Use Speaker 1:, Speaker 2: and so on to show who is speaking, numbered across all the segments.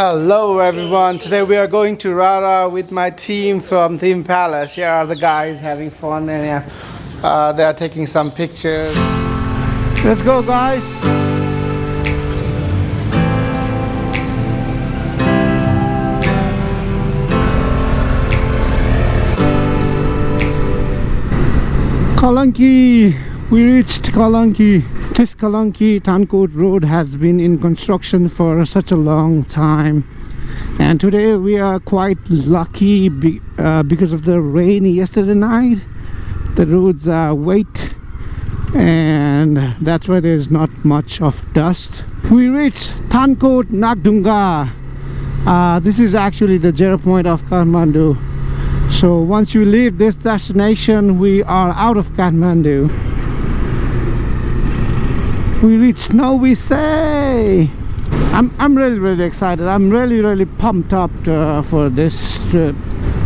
Speaker 1: Hello everyone, today we are going to Rara with my team from Theme Palace. Here are the guys having fun and they are taking some pictures. Let's go guys! Kalanki! We reached Kalanki. This Kalanki-Thankot road has been in construction for such a long time, and today we are quite lucky because of the rain yesterday night. The roads are wet and that's why there's not much of dust. We reached Thankot Nakdunga. This is actually the zero point of Kathmandu. So once you leave this destination, we are out of Kathmandu. We reached Novi Say. I'm really excited. I'm really pumped up for this trip.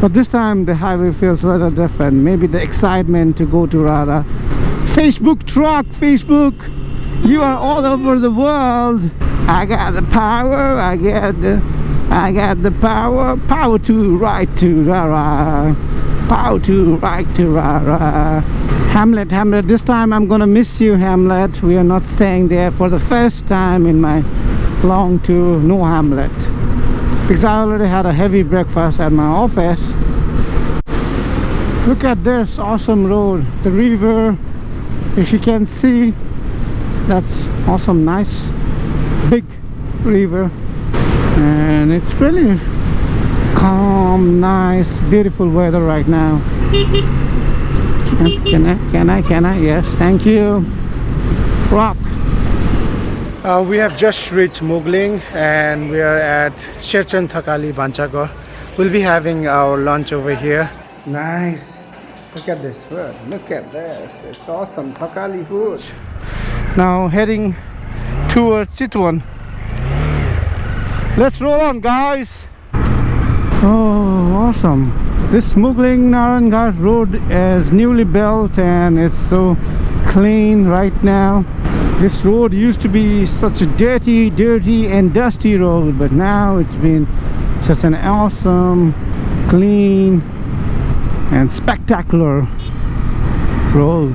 Speaker 1: But this time the highway feels rather different. Maybe the excitement to go to Rara. Facebook truck, Facebook. You are all over the world. I got the power. I got the power to ride to Rara. Power to ride to Rara. Hamlet, this time I'm gonna miss you, Hamlet. We are not staying there for the first time in my long tour. No Hamlet, because I already had a heavy breakfast at my office. Look at this awesome road, the river. If you can see, that's awesome, nice big river, and it's really calm, nice, beautiful weather right now. Can I? Yes, thank you. Rock. We have just reached Mugling and we are at Sherchan Thakali Banchagor. We'll be having our lunch over here. Nice. Look at this food. Look at this. It's awesome. Thakali food. Now heading towards Chitwan. Let's roll on, guys. Oh, awesome. This Mugling Naranghat road is newly built and it's so clean right now. This road used to be such a dirty and dusty road, but now it's been such an awesome, clean and spectacular road.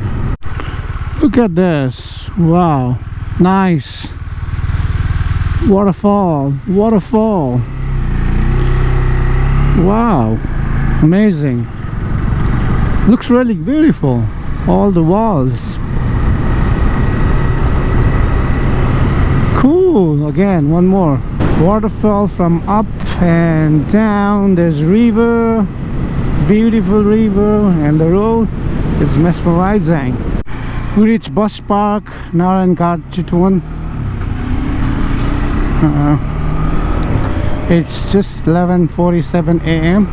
Speaker 1: Look at this. Wow, nice. Waterfall. Wow, amazing. Looks really beautiful. All the walls. Cool. Again, one more. Waterfall from up and down. There's river, beautiful river, and the road is mesmerizing. We reach bus park, Naranghat, Chitwan. It's just 11:47 a.m.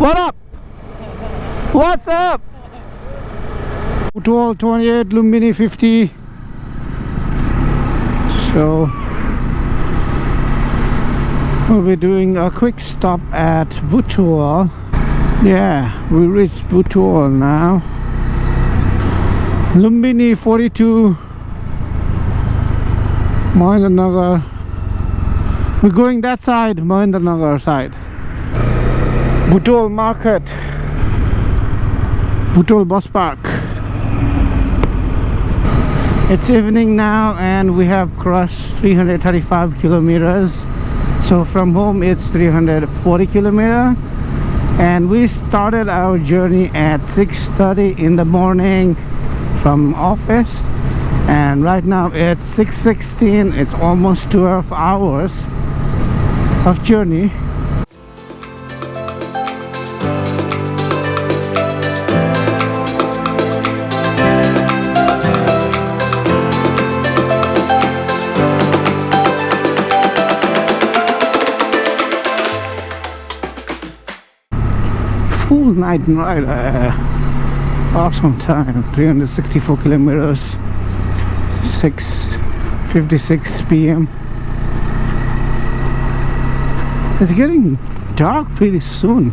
Speaker 1: What up? What's up? Butol 28, Lumbini 50. So we'll be doing a quick stop at Butol. Yeah, we reached Butol now. Lumbini 42, Mahendranagar. We're going that side, Mahendranagar side. Butol Market, Butol Bus Park. It's evening now and we have crossed 335 kilometers. So from home it's 340 kilometers. And we started our journey at 6:30 in the morning from office. And right now it's 6:16. It's almost 12 hours of journey. Full night ride. Awesome time. 364 kilometers. 6:56 p.m. It's getting dark pretty soon.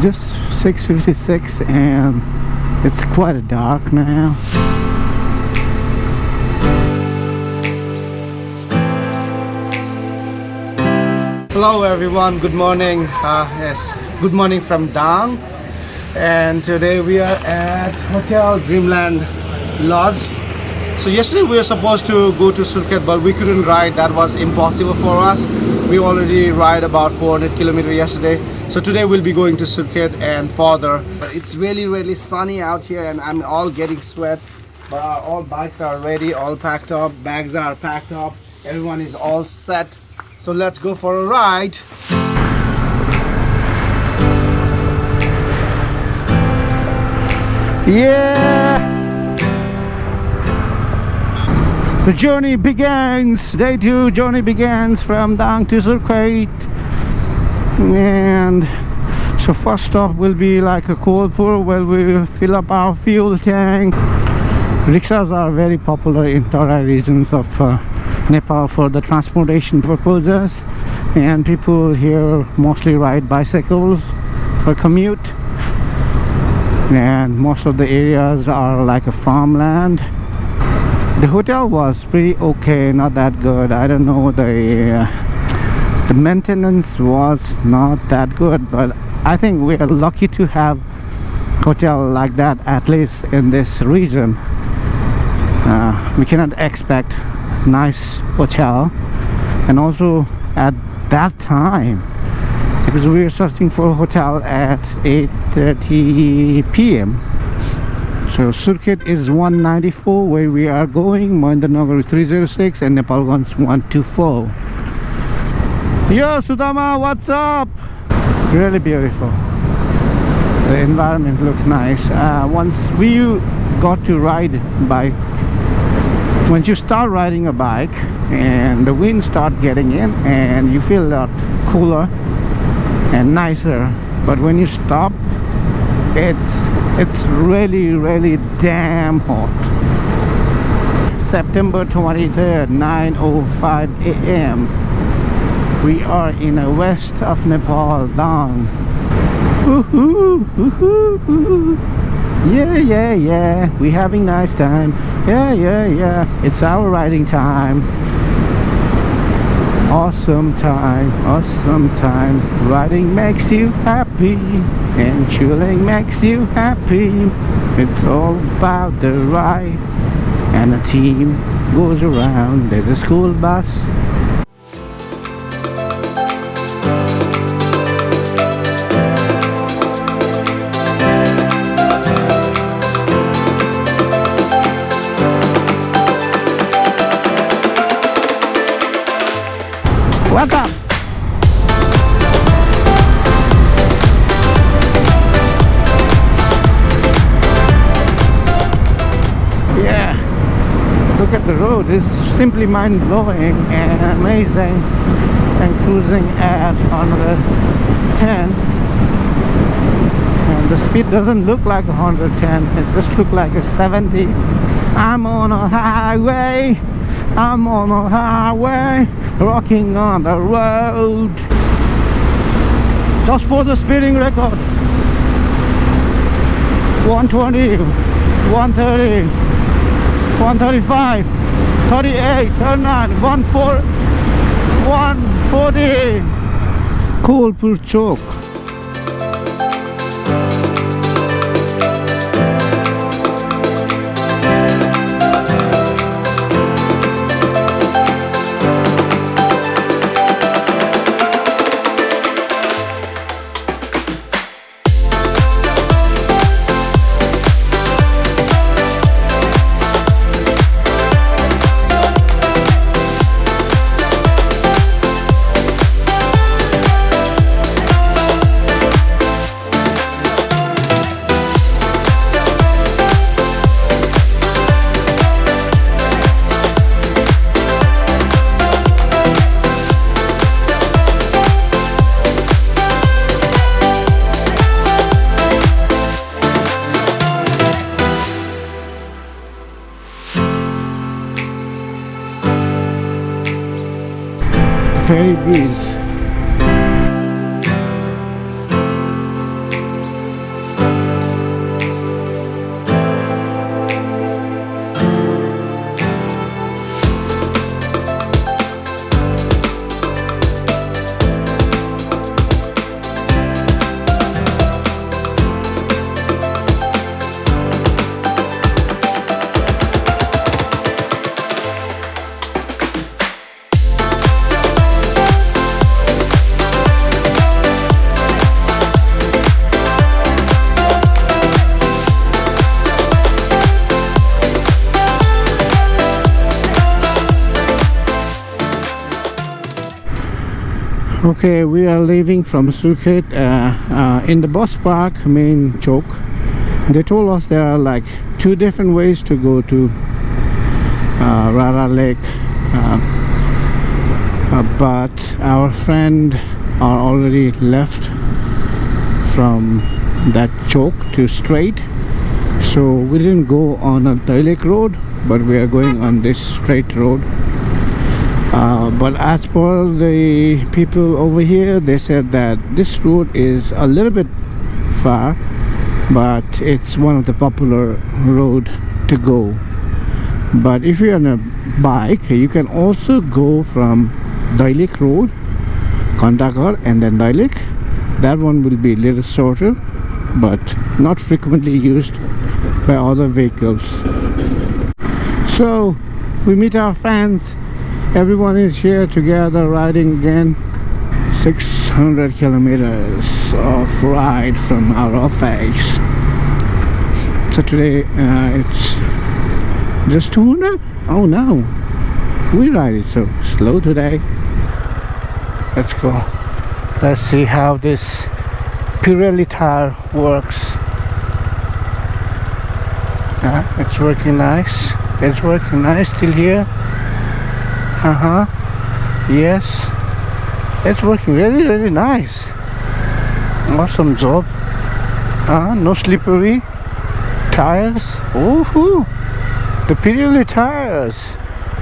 Speaker 1: Just 6:56 and it's quite dark now. Hello everyone, good morning. Yes, good morning from Dang. And today we are at Hotel Dreamland Lodge. So yesterday we were supposed to go to Surkhet, but we couldn't ride. That was impossible for us. We already ride about 400 kilometers yesterday. So today we'll be going to Surkhet and further. It's really sunny out here and I'm all getting sweat. But all bikes are ready, all packed up, bags are packed up. Everyone is all set. So let's go for a ride. Yeah! The journey begins. Day 2 journey begins from Dang to Surkhet. And so first stop will be like a Lalitpur where we will fill up our fuel tank. Rickshaws are very popular in Tarai regions of Nepal for the transportation purposes, and people here mostly ride bicycles for commute, and most of the areas are like a farmland. The hotel was pretty okay, not that good. I don't know, the maintenance was not that good, but I think we are lucky to have hotel like that, at least in this region. We cannot expect nice hotel, and also at that time, because we were searching for a hotel at 8:30 p.m. So Surkhet is 194 where we are going, Mahindra 306, and Nepalganj 124. Yo Suddama, what's up? Really beautiful. The environment looks nice. Once we got to ride bike, once you start riding a bike and the wind start getting in and you feel a lot cooler and nicer, but when you stop, it's really damn hot. September 23rd, 9:05 a.m. we are in the west of Nepal, Dang. Yeah, we having nice time. Yeah, it's our riding time. Awesome time. Riding makes you happy and chilling makes you happy. It's all about the ride, and a team goes around. There's a school bus. What's up? Yeah, look at the road. It's simply mind-blowing and amazing. And cruising at 110, and the speed doesn't look like 110, it just looks like a 70. I'm on a highway, rocking on the road. Just for the speeding record, 120, 130, 135, 38, 39, 140. Kolpur Chowk. Ferry breeze. Okay, we are leaving from Sachet in the bus park main chowk. They told us there are like 2 different ways to go to Rara Lake, but our friend are already left from that chowk to straight, so we didn't go on a Dailekh road, but we are going on this straight road. But as per the people over here, they said that this route is a little bit far, but it's one of the popular road to go. But if you're on a bike, you can also go from Dailekh road, Kandagar, and then Dailekh. That one will be a little shorter, but not frequently used by other vehicles. So we meet our friends. Everyone is here together riding again. 600 kilometers of ride from our office. So today it's just 200. Oh no, we ride it so slow today. Let's go. Let's see how this Pirelli tire works. It's working nice. It's working nice till here. Yes, it's working really nice. Awesome job. No slippery tires. Oh, the Pirelli tires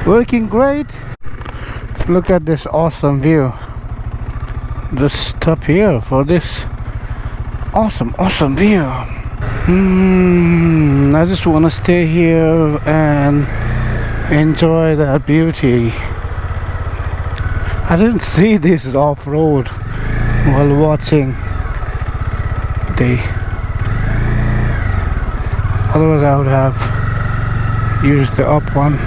Speaker 1: working great. Look at this awesome view. Just stop here for this awesome view. I just want to stay here and enjoy that beauty. I didn't see this off-road while watching the, otherwise I would have used the up one.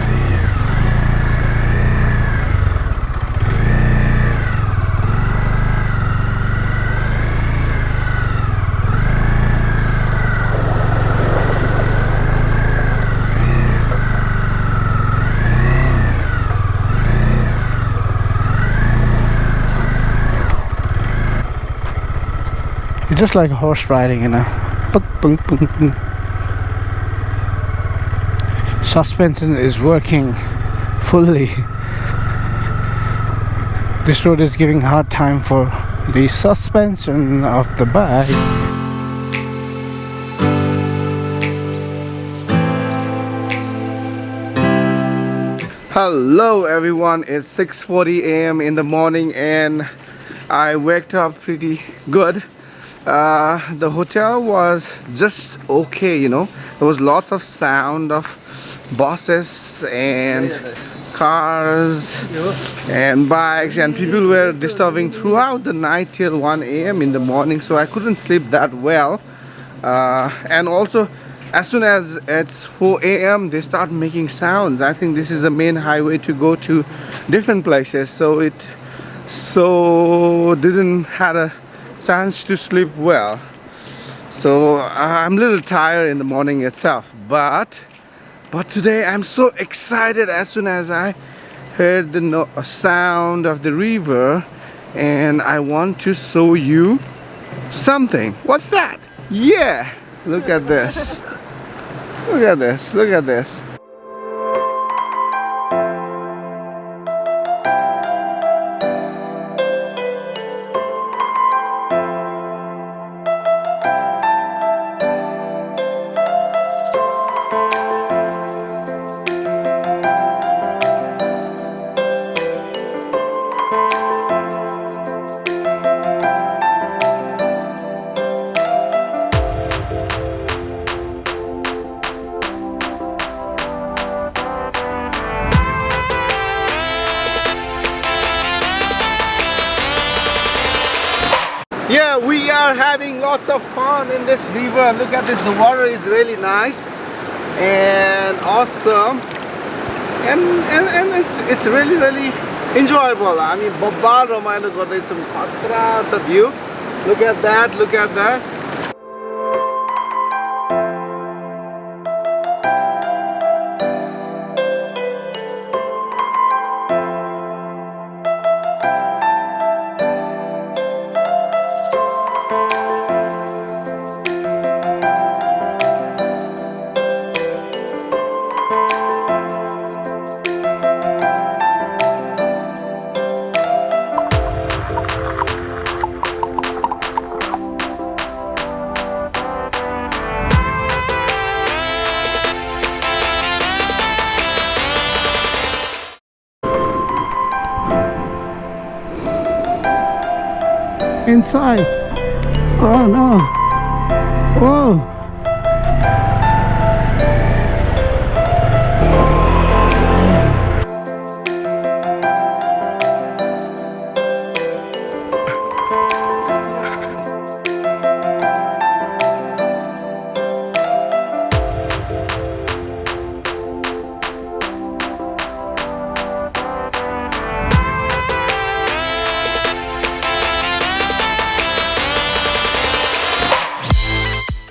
Speaker 1: Just like horse riding, you know. Suspension is working fully. This road is giving hard time for the suspension of the bike. Hello everyone, it's 6:40 a.m. in the morning and I waked up pretty good. The hotel was just okay, you know. There was lots of sound of buses and cars and bikes, and people were disturbing throughout the night till 1 a.m. in the morning, so I couldn't sleep that well. And also as soon as it's 4 a.m. they start making sounds. I think this is the main highway to go to different places, so it didn't have a chance to sleep well. So I'm a little tired in the morning itself, but today I'm so excited as soon as I heard the sound of the river, and I want to show you something. What's that? Yeah, look at this. Look at this. Look at this. Yeah, we are having lots of fun in this river. Look at this, the water is really nice and awesome, and it's really enjoyable. I mean, Bobbal Romano got some khatra cha view. Look at that, look at that. inside. Oh no. Oh.